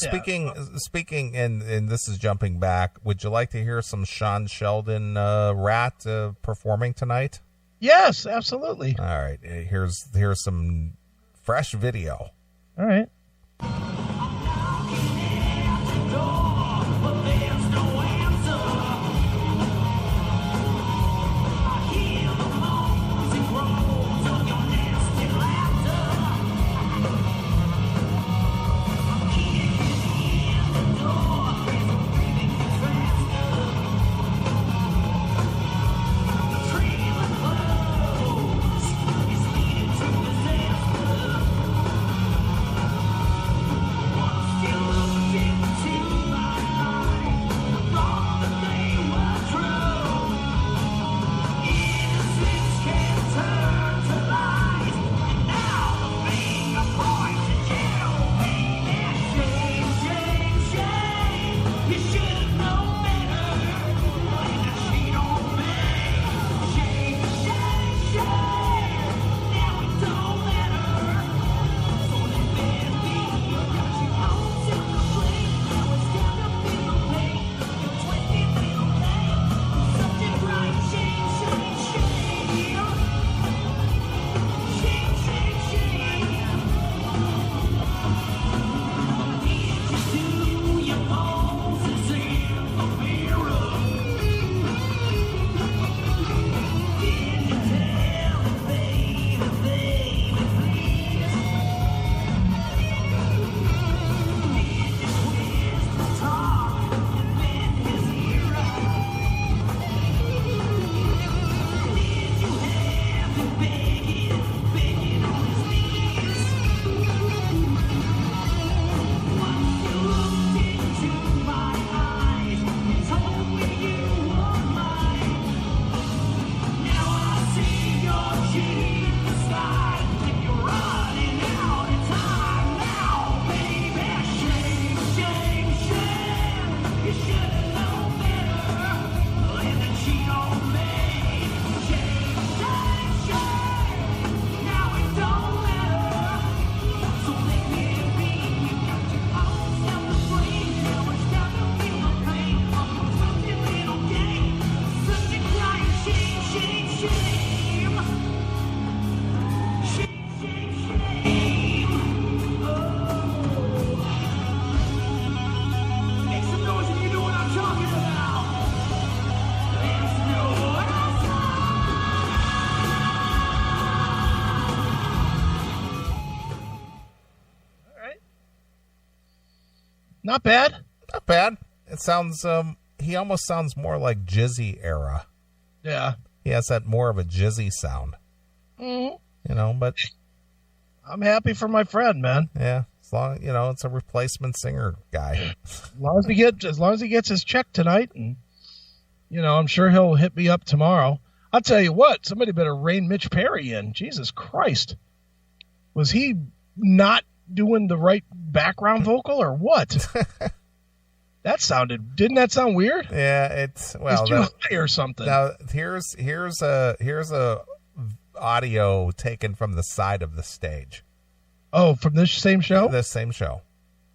Well, speaking, and this is jumping back, would you like to hear some Sean Sheldon RATT performing tonight? Yes, absolutely. All right, here's some fresh video. All right. Not bad. Not bad. It sounds, he almost sounds more like Jizzy era. Yeah. He has that more of a Jizzy sound. Mm-hmm. You know, but I'm happy for my friend, man. Yeah. As long, you know, it's a replacement singer guy. As long as he gets his check tonight, and, you know, I'm sure he'll hit me up tomorrow. I'll tell you what, somebody better rein Mitch Perry in. Jesus Christ. Was he not doing the right background vocal or what? Didn't that sound weird? Yeah, it's too high or something. Now here's a audio taken from the side of the stage. Oh, from this same show? This same show.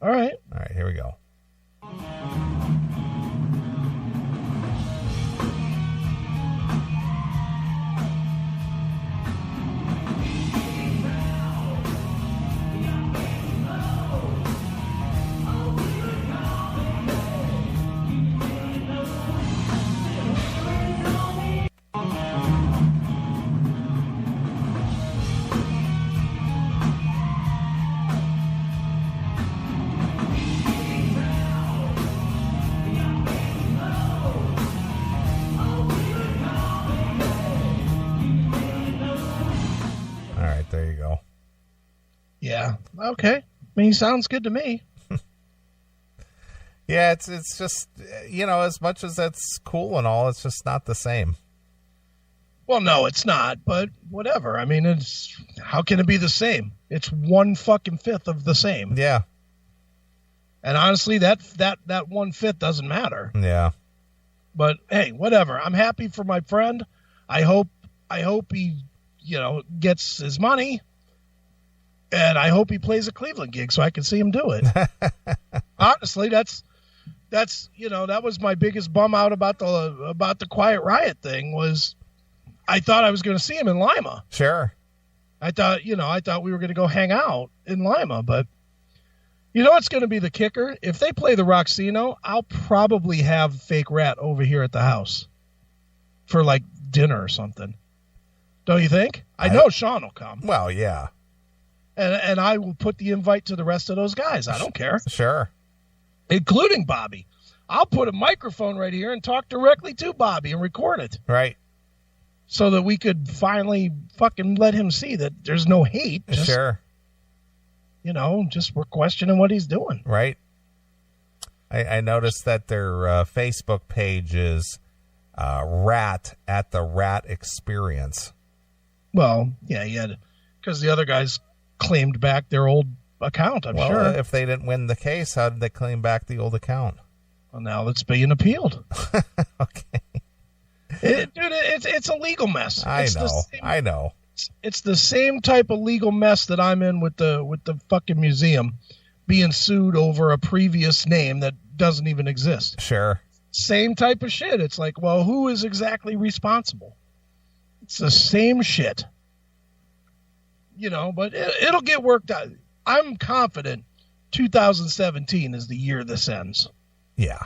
All right, here we go. There you go. Yeah. Okay. I mean, he sounds good to me. Yeah, it's just, you know, as much as that's cool and all, it's just not the same. Well, no, it's not, but whatever. I mean, how can it be the same? It's 1/5 of the same. Yeah. And honestly, that 1/5 doesn't matter. Yeah. But hey, whatever. I'm happy for my friend. I hope he, you know, gets his money, and I hope he plays a Cleveland gig so I can see him do it. Honestly, that's that was my biggest bum out about the Quiet Riot thing was I thought I was going to see him in Lima. Sure. I thought we were going to go hang out in Lima, but you know what's going to be the kicker? If they play the Roxino, I'll probably have fake RATT over here at the house for like dinner or something. Don't you think? I know Sean will come. Well, yeah. And I will put the invite to the rest of those guys. I don't care. Sure. Including Bobby. I'll put a microphone right here and talk directly to Bobby and record it. Right. So that we could finally fucking let him see that there's no hate. Sure. Just we're questioning what he's doing. Right. I noticed that their Facebook page is RATT at the RATT Experience. Well, yeah, because the other guys claimed back their old account, I'm sure. If they didn't win the case, how did they claim back the old account? Well, now it's being appealed. Okay. It's a legal mess. I know. It's the same type of legal mess that I'm in with the fucking museum being sued over a previous name that doesn't even exist. Sure. Same type of shit. It's like, well, who is exactly responsible? It's the same shit. But it'll get worked out. I'm confident 2017 is the year this ends. Yeah.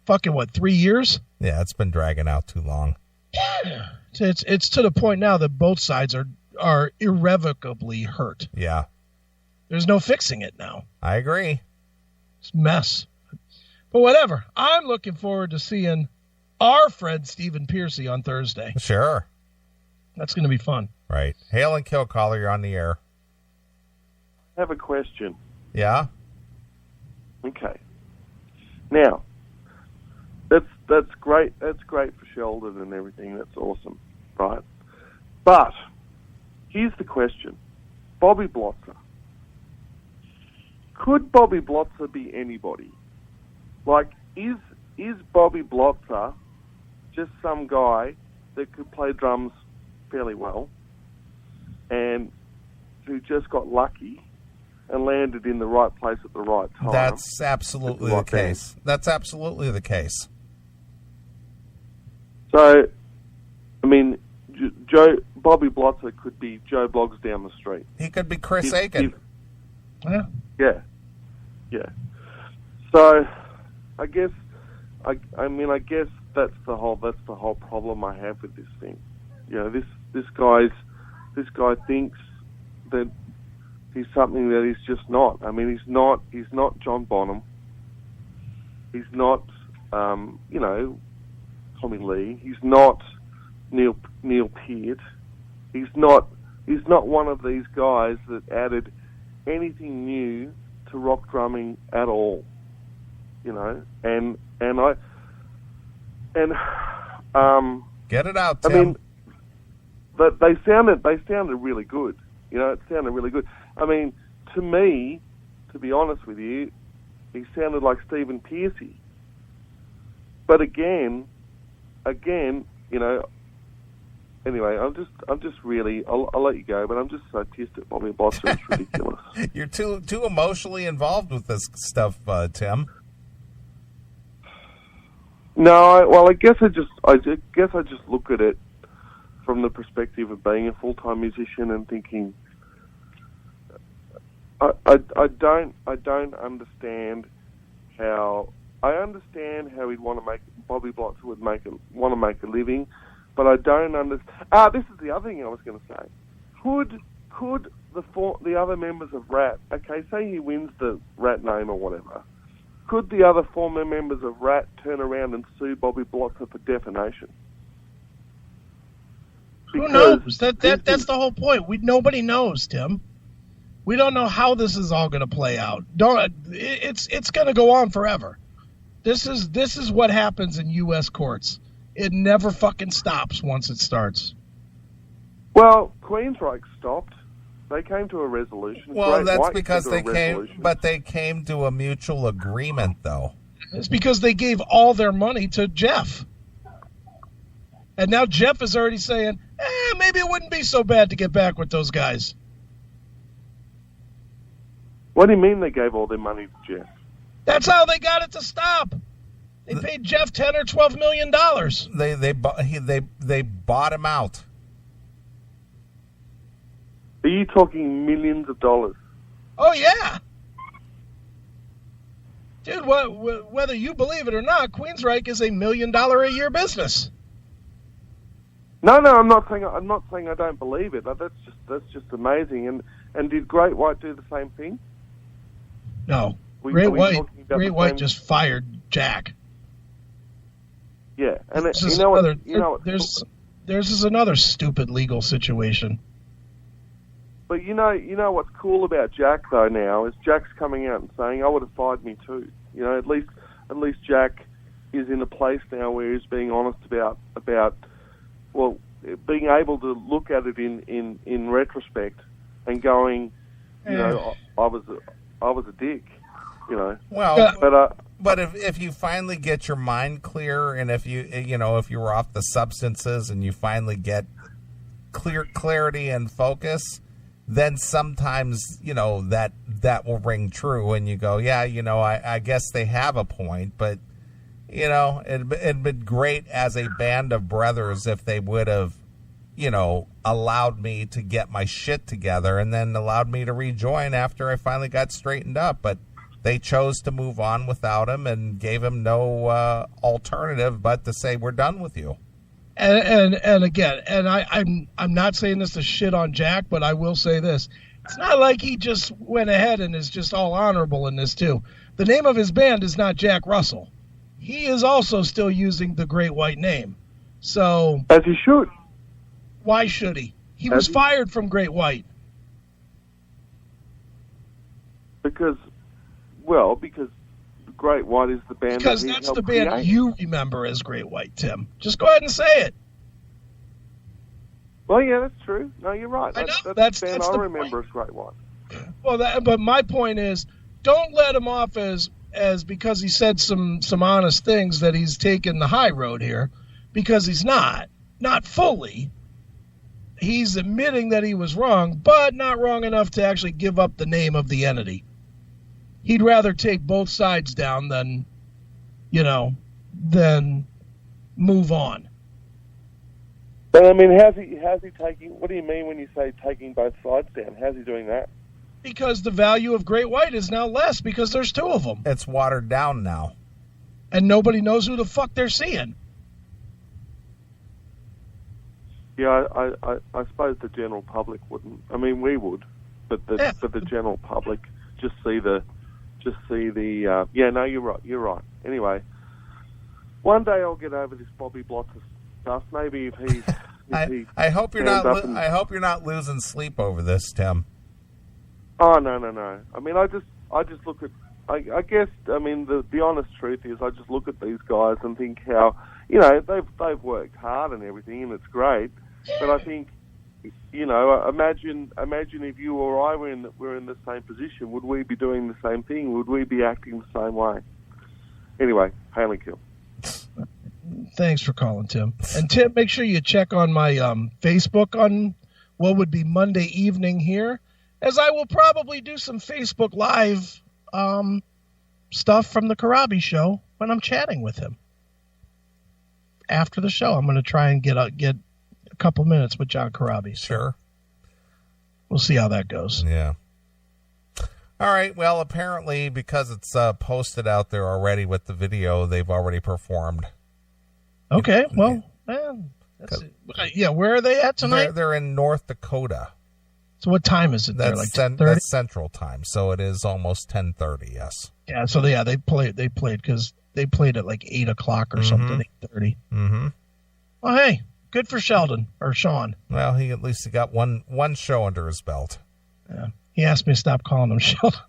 Fucking what, 3 years? Yeah, it's been dragging out too long. It's to the point now that both sides are irrevocably hurt. Yeah. There's no fixing it now. I agree. It's a mess. But whatever. I'm looking forward to seeing our friend Stephen Piercy on Thursday. Sure. That's going to be fun. Right. Hail and kill caller, you're on the air. I have a question. Yeah? Okay. Now, that's great. That's great for Sheldon and everything. That's awesome, right? But here's the question: Bobby Blotzer. Could Bobby Blotzer be anybody? Like, is Bobby Blotzer just some guy that could play drums fairly well and who just got lucky and landed in the right place at the right time? That's absolutely the case. That's absolutely the case. So, I mean, Bobby Blotzer could be Joe Bloggs down the street. He could be Chris Aiken. Yeah. So, I guess that's the whole problem I have with this thing. This guy thinks that he's something that he's just not. I mean, he's not John Bonham. He's not Tommy Lee. He's not Neil Peart. He's not one of these guys that added anything new to rock drumming at all. And get it out, Tim. I mean, but they sounded really good. It sounded really good. I mean, to me, to be honest with you, he sounded like Stephen Piercy. But again, anyway, I'm just really, I'll let you go, but I'm just so pissed at Bobby Blotzer. It's ridiculous. You're too emotionally involved with this stuff, Tim. No, I guess I just look at it from the perspective of being a full-time musician and thinking, I don't understand how. I understand how Bobby Blotzer would want to make a living, but I don't understand. This is the other thing I was going to say. Could the other members of RATT, okay, say he wins the RATT name or whatever, could the other former members of RATT turn around and sue Bobby Blotzer for defamation? Who knows? That's the whole point. Nobody knows, Tim. We don't know how this is all going to play out. It's going to go on forever. This is what happens in U.S. courts. It never fucking stops once it starts. Well, Queensryche stopped. They came to a resolution. Well, Great that's White because they resolution. came to a mutual agreement, though. It's because they gave all their money to Jeff. And now Jeff is already saying, maybe it wouldn't be so bad to get back with those guys. What do you mean they gave all their money to Jeff? That's how they got it to stop. They paid Jeff $10 or $12 million. They bought him out. Are you talking millions of dollars? Oh, yeah. Dude, whether you believe it or not, Queensryche is $1 million a year business. No, I'm not saying I don't believe it. That's just amazing. And did Great White do the same thing? No. Great White just fired Jack. Yeah, and there's another stupid legal situation. But you know what's cool about Jack though now is Jack's coming out and saying I would have fired me too. You know, at least Jack is in a place now where he's being honest about being able to look at it in retrospect and going, you know, I was a dick. You know. Well, but if you finally get your mind clear, and if you're off the substances and you finally get clarity and focus, then sometimes, you know, that will ring true, and you go, yeah, you know, I guess they have a point, but, you know, it'd been great as a band of brothers if they would have, you know, allowed me to get my shit together and then allowed me to rejoin after I finally got straightened up, but they chose to move on without him and gave him no alternative but to say, we're done with you. And again, and I'm not saying this to shit on Jack, but I will say this. It's not like he just went ahead and is just all honorable in this too. The name of his band is not Jack Russell. He is also still using the Great White name. So as he should. Why should he? He was fired from Great White. Because Great White is the band. Because that's the band create. You remember as Great White, Tim. Just go ahead and say it. Well, yeah, that's true. No, you're right. That's the band I remember as Great White. Well, but my point is, don't let him off as because he said some honest things that he's taken the high road here, because he's not fully. He's admitting that he was wrong, but not wrong enough to actually give up the name of the entity. He'd rather take both sides down than move on. But I mean, how's he taking? What do you mean when you say taking both sides down? How's he doing that? Because the value of Great White is now less because there's two of them. It's watered down now, and nobody knows who the fuck they're seeing. Yeah, I suppose the general public wouldn't. I mean, we would, but the general public just see the. Yeah, no, you're right. Anyway, one day I'll get over this Bobby Blotzer stuff. Maybe if he. I hope you're not. I hope you're not losing sleep over this, Tim. Oh no. I mean, I just look at. I guess. I mean, the honest truth is, I just look at these guys and think how they've worked hard and everything, and it's great. But I think. Imagine if you or I were in the same position. Would we be doing the same thing? Would we be acting the same way? Anyway, hail and kill. Thanks for calling, Tim. And Tim, make sure you check on my Facebook on what would be Monday evening here, as I will probably do some Facebook Live stuff from the Karabi show when I'm chatting with him. After the show, I'm going to try and get a couple minutes with John Karabi. Sure. We'll see how that goes. Yeah. All right. Well, apparently, because it's posted out there already with the video, they've already performed. Okay. Well, man. Yeah. Where are they at tonight? They're in North Dakota. So what time is it? That's that's Central Time. So it is almost 10:30. Yes. Yeah. So they played because they played at like 8 o'clock or something. 8:30. Mm-hmm. Well, hey. Good for Sheldon or Sean. Well, he at least got one show under his belt. Yeah. He asked me to stop calling him Sheldon.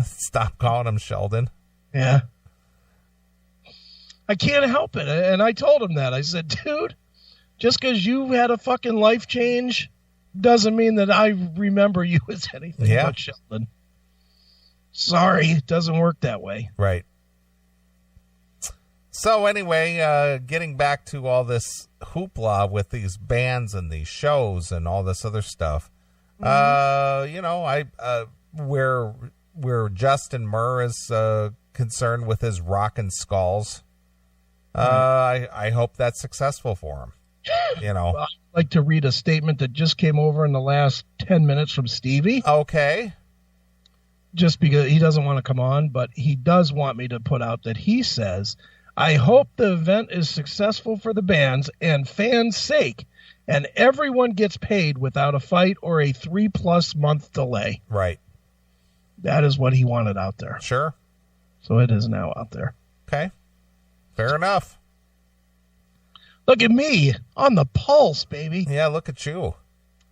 Stop calling him Sheldon. Yeah. I can't help it. And I told him that. I said, dude, just because you had a fucking life change doesn't mean that I remember you as anything but Sheldon. Sorry, it doesn't work that way. Right. So anyway, getting back to all this hoopla with these bands and these shows and all this other stuff, where Justin Murr is concerned with his Rockin' Skulls. I hope that's successful for him. Well, I'd like to read a statement that just came over in the last 10 minutes from Stevie. Okay. Just because he doesn't want to come on, but he does want me to put out that he says, I hope the event is successful for the bands and fans' sake, and everyone gets paid without a fight or a 3+ month delay. Right. That is what he wanted out there. Sure. So it is now out there. Okay. Fair enough. Look at me on the pulse, baby. Yeah, look at you.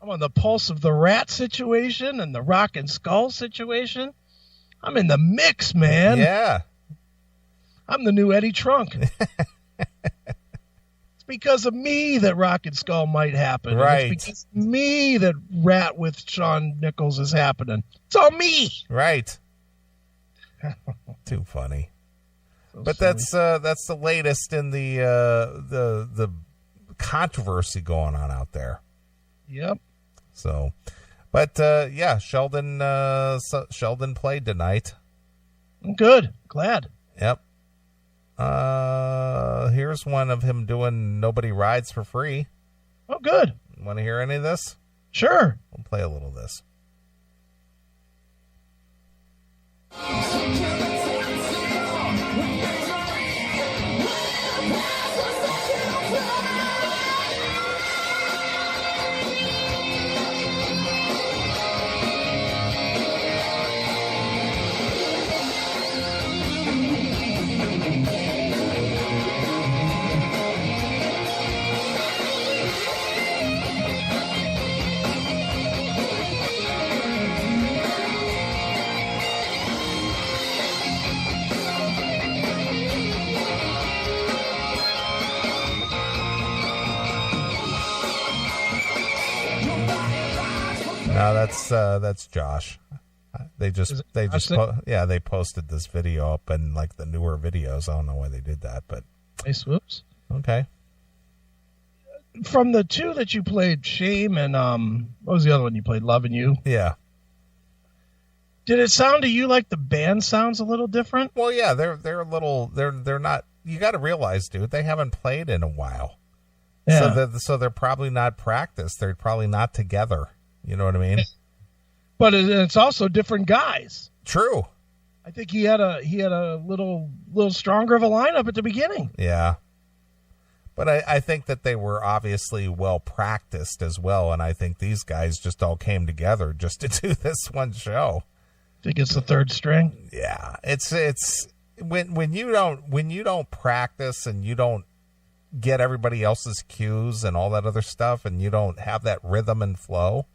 I'm on the pulse of the RATT situation and the Rockin' Skull situation. I'm in the mix, man. Yeah. I'm the new Eddie Trunk. It's because of me that Rockin' Skull might happen. Right. It's because of me that RATT with Seann Nicols is happening. It's all me. Right. Too funny. So but silly. that's the latest in the controversy going on out there. Yep. So, but yeah, Sheldon played tonight. Good. Glad. Yep. Here's one of him doing Nobody Rides for Free. Oh, good. Want to hear any of this? Sure. We'll play a little of this. No, that's Josh. They posted this video up in like the newer videos. I don't know why they did that, but Nice whoops. Okay. From the two that you played, Shame and what was the other one you played? Loving You. Yeah. Did it sound to you like the band sounds a little different? Well, yeah, they're a little they're not. You got to realize, dude, they haven't played in a while. Yeah. So they're probably not practiced. They're probably not together. You know what I mean? But it's also different guys. True. I think he had a little stronger of a lineup at the beginning. Yeah. But I think that they were obviously well practiced as well, and I think these guys just all came together just to do this one show. Think it's the third string? Yeah. It's when you don't practice and you don't get everybody else's cues and all that other stuff, and you don't have that rhythm and flow,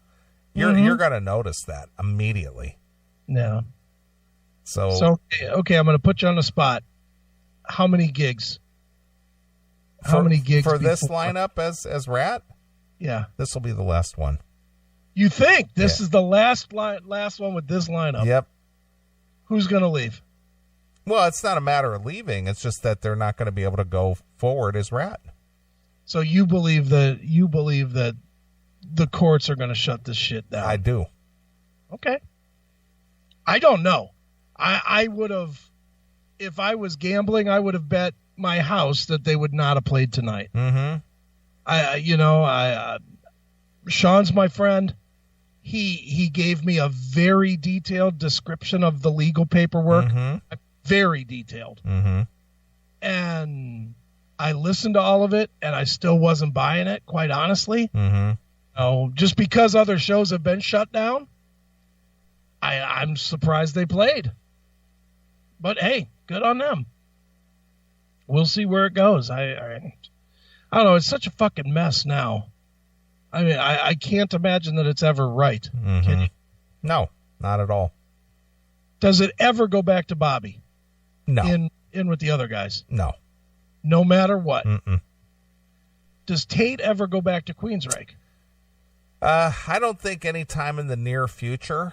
you're gonna notice that immediately. Yeah. So okay, I'm gonna put you on the spot. How many gigs? How many gigs for before? this lineup as RATT? Yeah. This will be the last one. You think this is the last one with this lineup? Yep. Who's gonna leave? Well, it's not a matter of leaving. It's just that they're not going to be able to go forward as RATT. So you believe that the courts are going to shut this shit down? I do. Okay. I don't know. I would have, if I was gambling, I would have bet my house that they would not have played tonight. Mm-hmm. Sean's my friend. He gave me a very detailed description of the legal paperwork. Mm-hmm. Very detailed. Mm-hmm. And I listened to all of it, and I still wasn't buying it, quite honestly. Mm-hmm. Just because other shows have been shut down, I'm surprised they played. But hey, good on them. We'll see where it goes. I don't know. It's such a fucking mess now. I mean, I can't imagine that it's ever right. Mm-hmm. Can you? No, not at all. Does it ever go back to Bobby? No. In with the other guys? No. No matter what? Mm-mm. Does Tate ever go back to Queensryche? I don't think any time in the near future.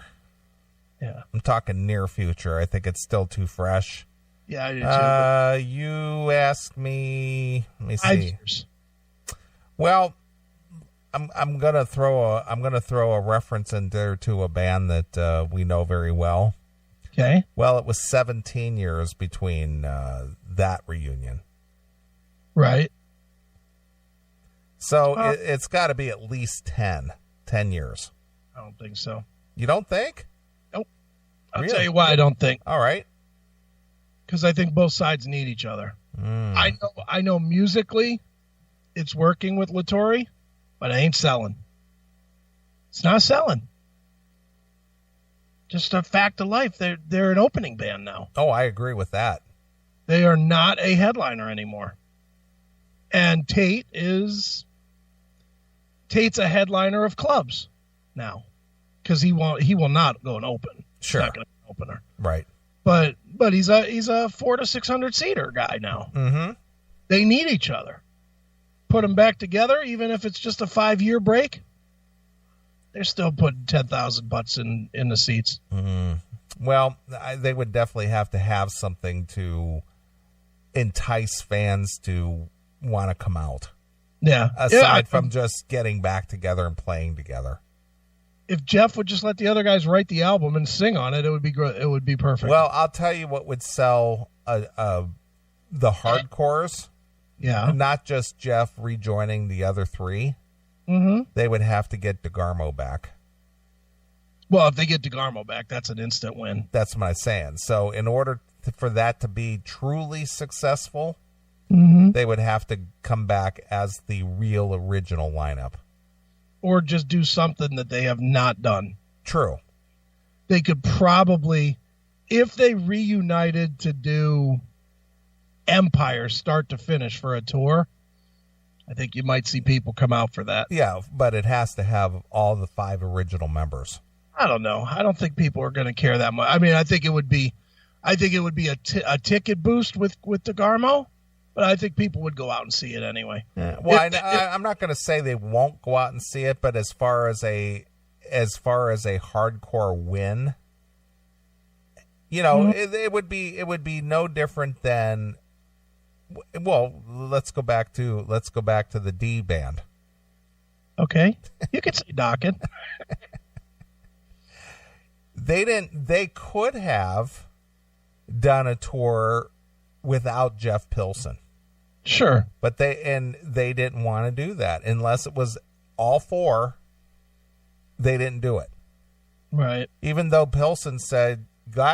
Yeah. I'm talking near future. I think it's still too fresh. Yeah, I do too. You asked me. Let me see. 5 years. Well, I'm gonna throw a reference in there to a band that we know very well. Okay. Well, it was 17 years between that reunion. Right. So it's got to be at least 10 years. I don't think so. You don't think? Nope. I'll Really? tell you why I don't think. All right. Because I think both sides need each other. I know musically it's working with Latore, but it ain't selling. It's not selling. Just a fact of life. They're an opening band now. Oh, I agree with that. They are not a headliner anymore. And Tate's a headliner of clubs now. Because he will not go and open. Sure. He's not going to be an opener. Right. But he's a 400 to 600 seater guy now. Mm-hmm. They need each other. Put them back together, even if it's just a 5-year break. They're still putting 10,000 butts in the seats. Mm-hmm. Well, they would definitely have to have something to entice fans to want to come out. Yeah. Aside from just getting back together and playing together. If Jeff would just let the other guys write the album and sing on it, it would be great. It would be perfect. Well, I'll tell you what would sell the hardcores. Yeah. Not just Jeff rejoining the other three. Mm-hmm. They would have to get DeGarmo back. Well, if they get DeGarmo back, that's an instant win. That's what I'm saying. So in order for that to be truly successful, they would have to come back as the real original lineup. Or just do something that they have not done. True. They could probably, if they reunited to do Empire start to finish for a tour, I think you might see people come out for that. Yeah, but it has to have all the 5 original members. I don't know. I don't think people are going to care that much. I mean, I think it would be a ticket boost with DeGarmo, but I think people would go out and see it anyway. Yeah. Well, I'm not going to say they won't go out and see it, but as far as a hardcore win, you know, it would be no different than. Well, let's go back to the D band. Okay, you could say Dokken. They could have done a tour without Jeff Pilson. Sure. But they didn't want to do that unless it was all 4. They didn't do it. Right. Even though Pilson said,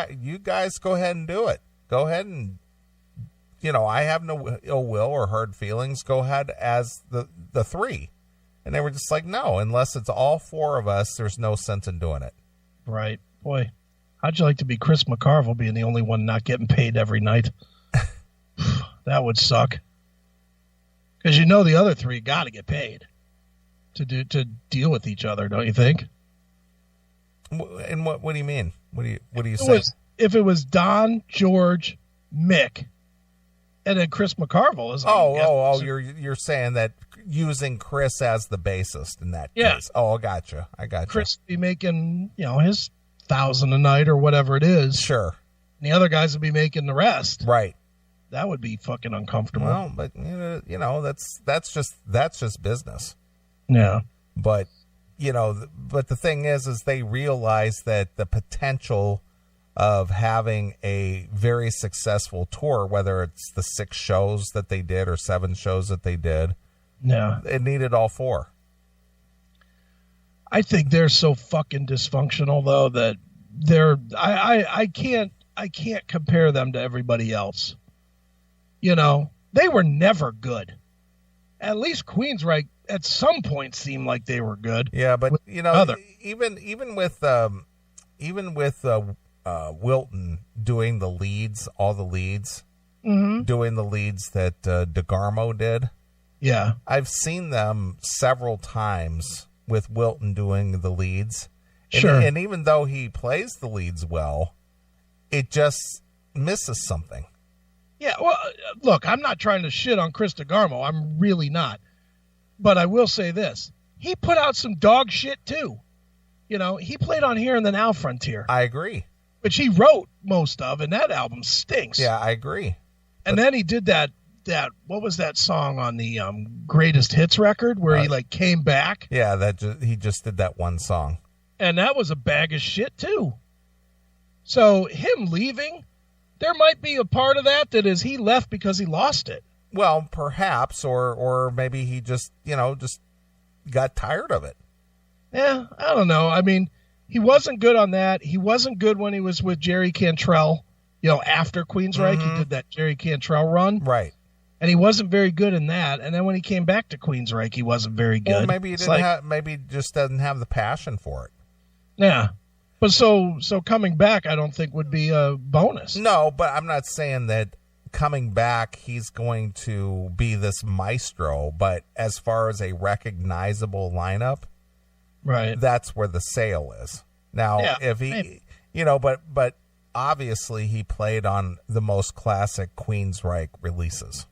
you guys go ahead and do it. Go ahead and, I have no ill will or hard feelings. Go ahead as the 3. And they were just like, no, unless it's all 4 of us, there's no sense in doing it. Right. Boy, how'd you like to be Chris McCarville being the only one not getting paid every night? That would suck. Because the other 3 got to get paid to deal with each other, don't you think? And what do you mean? What do you say? If it was Don, George, Mick, and then Chris McCarville is you're saying that using Chris as the bassist in that case. Oh, I gotcha. Chris would be making, his 1,000 a night or whatever it is. Sure. And the other guys would be making the rest. Right. That would be fucking uncomfortable. Well, but that's just business. Yeah. But but the thing is they realize that the potential of having a very successful tour, whether it's the 6 shows that they did or 7 shows that they did, it needed all 4. I think they're so fucking dysfunctional though that I can't compare them to everybody else. They were never good. At least Queensryche at some point seemed like they were good. Yeah, but even with Wilton doing the leads, all the leads, doing the leads that DeGarmo did. Yeah, I've seen them several times with Wilton doing the leads. Sure. And even though he plays the leads well, it just misses something. Yeah, well, look, I'm not trying to shit on Chris DeGarmo. I'm really not. But I will say this. He put out some dog shit, too. He played on Here and Then Now Frontier. I agree. Which he wrote most of, and that album stinks. Yeah, I agree. And then he did that what was that song on the Greatest Hits record where he, came back? Yeah, he just did that one song. And that was a bag of shit, too. So him leaving, there might be a part of that is he left because he lost it. Well, perhaps, or maybe he just got tired of it. Yeah, I don't know. I mean, he wasn't good on that. He wasn't good when he was with Jerry Cantrell. After Queensryche, he did that Jerry Cantrell run. Right. And he wasn't very good in that. And then when he came back to Queensryche, he wasn't very good. Well, maybe maybe he just doesn't have the passion for it. Yeah. But so coming back, I don't think would be a bonus. No, but I'm not saying that coming back he's going to be this maestro. But as far as a recognizable lineup, right, that's where the sale is. Now, if he, maybe. But obviously he played on the most classic Queensryche releases.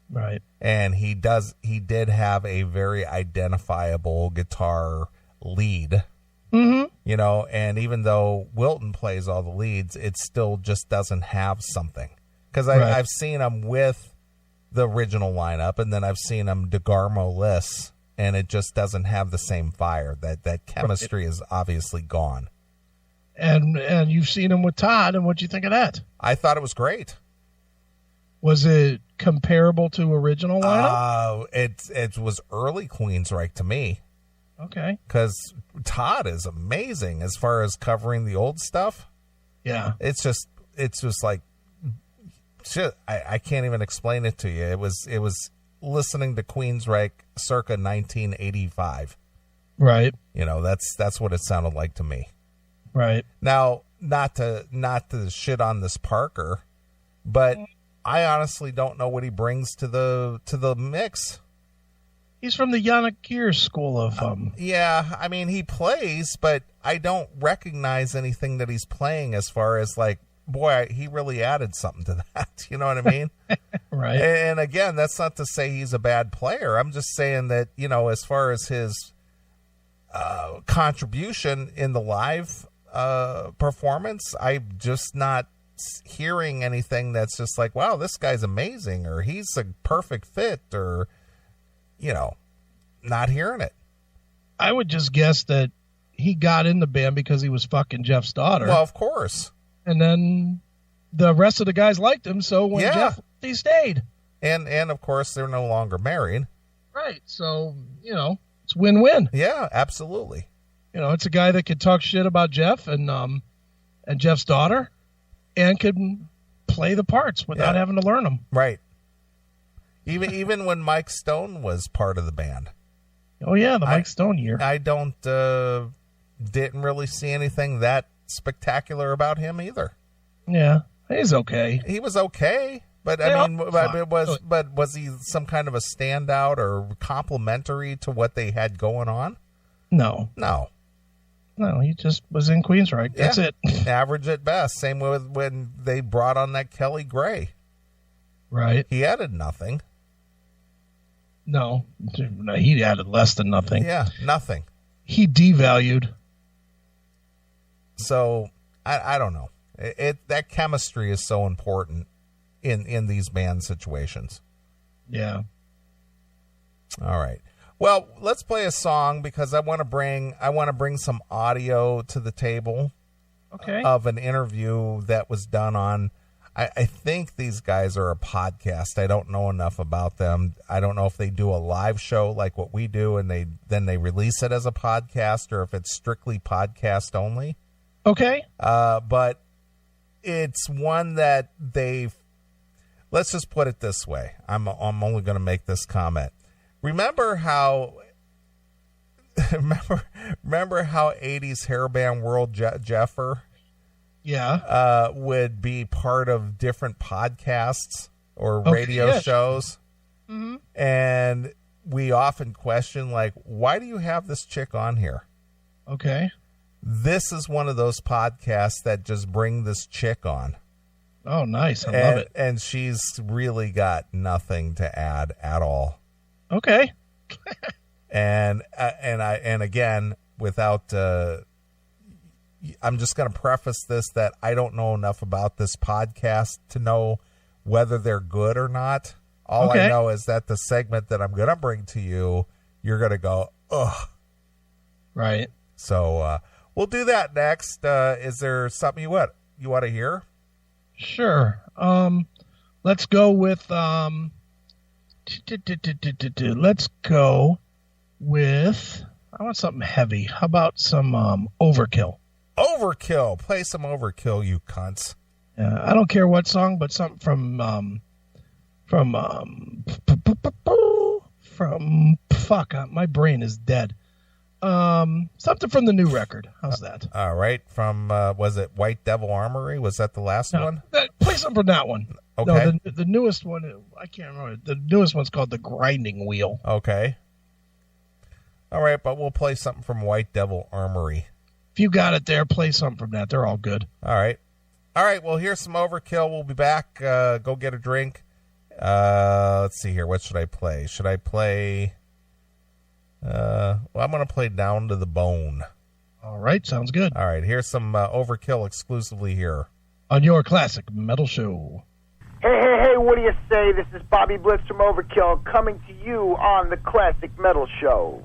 Right. And he did have a very identifiable guitar lead. Mm-hmm. And even though Wilton plays all the leads, it still just doesn't have something. Because I've seen him with the original lineup, and then I've seen him DeGarmo-less, and it just doesn't have the same fire. That chemistry is obviously gone. And you've seen him with Todd, and what'd you think of that? I thought it was great. Was it comparable to original lineup? It was early Queensryche to me. Okay. Because Todd is amazing as far as covering the old stuff. Yeah. It's just like, shit, I can't even explain it to you. It was listening to Queensryche circa 1985. Right. That's what it sounded like to me. Right. Now, not to shit on this Parker, but I honestly don't know what he brings to the mix. He's from the Yannick Gears school of yeah, I mean he plays, but I don't recognize anything that he's playing as far as like, boy, he really added something to that. You know what I mean? Right. And again, that's not to say he's a bad player. I'm just saying that, as far as his contribution in the live performance, I'm just not hearing anything that's just like, wow, this guy's amazing, or he's a perfect fit, or not hearing it. I would just guess that he got in the band because he was fucking Jeff's daughter. Well, of course. And then the rest of the guys liked him, so when Jeff left, he stayed. And of course they're no longer married. Right. So, it's win-win. Yeah, absolutely. It's a guy that could talk shit about Jeff and Jeff's daughter and could play the parts without having to learn them. Right. Even when Mike Stone was part of the band. Oh yeah, the Mike Stone year. I didn't really see anything that spectacular about him either. Yeah, he's okay. He was okay, but was he some kind of a standout or complimentary to what they had going on? No, he just was in Queensryche. That's it. Average at best. Same with when they brought on that Kelly Gray. Right. He added nothing. No, he added less than nothing. Yeah, nothing. He devalued. So I don't know. That chemistry is so important in these band situations. Yeah. All right. Well, let's play a song because I want to bring some audio to the table. Okay. Of an interview that was done on. I think these guys are a podcast. I don't know enough about them. I don't know if they do a live show like what we do and they release it as a podcast, or if it's strictly podcast only. Okay. But it's one that let's just put it this way. I'm only going to make this comment. Remember how 80s hairband world Jeffer would be part of different podcasts or radio shows. Mm-hmm. And we often question, like, why do you have this chick on here? Okay. This is one of those podcasts that just bring this chick on. Oh, nice. I love it. And she's really got nothing to add at all. Okay. And again, without, I'm just going to preface this that I don't know enough about this podcast to know whether they're good or not. All I know is that the segment that I'm going to bring to you, you're going to go, ugh. Right. So we'll do that next. Is there something you you want to hear? Sure. Let's go with let's go with, I want something heavy. How about some Overkill? Overkill. Play some Overkill, you cunts. I don't care what song, but something from my brain is dead. Something from the new record. How's that? All right. From was it White Devil Armory? Was that the last one? Play something from that one. Okay. No, the newest one, I can't remember. The newest one's called The Grinding Wheel. Okay. All right, but we'll play something from White Devil Armory. If you got it there, play something from that. They're all good. All right. All right, well, here's some Overkill. We'll be back. Go get a drink. Let's see here. What should I play? Should I play... well, I'm going to play Down to the Bone. All right, sounds good. All right, here's some Overkill exclusively here. On your classic metal show. Hey, what do you say? This is Bobby Blitz from Overkill coming to you on the Classic Metal Show.